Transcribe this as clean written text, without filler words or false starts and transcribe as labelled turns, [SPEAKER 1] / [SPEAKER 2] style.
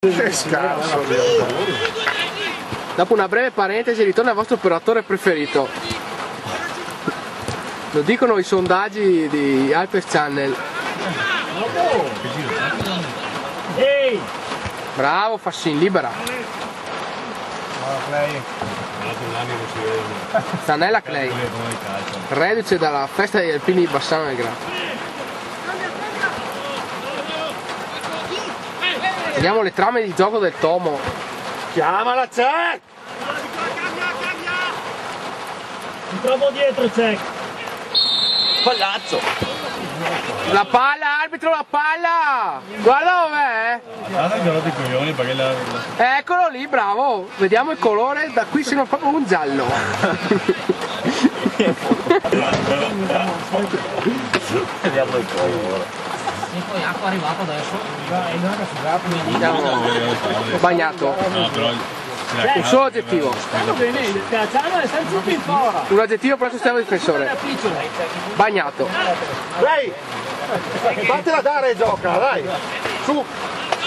[SPEAKER 1] Che scarso.
[SPEAKER 2] Dopo una breve parentesi ritorna il vostro operatore preferito. Lo dicono i sondaggi di Alpes Channel. Bravo Fassin, libera. Stanella Clay, reduce dalla festa degli alpini di Bassano del Grappa. Vediamo le trame di gioco del Tomo.
[SPEAKER 1] Chiamala Cech!
[SPEAKER 3] Mi trovo dietro Cech.
[SPEAKER 4] Palazzo!
[SPEAKER 2] La palla, arbitro, la palla! Guarda dov'è!
[SPEAKER 3] Guarda che rotto i coglioni perché la...
[SPEAKER 2] Eccolo lì, bravo! Vediamo il colore, da qui sembra proprio un giallo.
[SPEAKER 4] Vediamo il colore.
[SPEAKER 5] E poi acqua arrivata adesso.
[SPEAKER 2] Bagnato.
[SPEAKER 3] No, però...
[SPEAKER 2] Un solo aggettivo.
[SPEAKER 3] Stanno bene, piacciano e stanno tutti in fora.
[SPEAKER 2] Un aggettivo per il sistema difensore. Bagnato.
[SPEAKER 1] Dai! Fatela dare e gioca, dai! Su!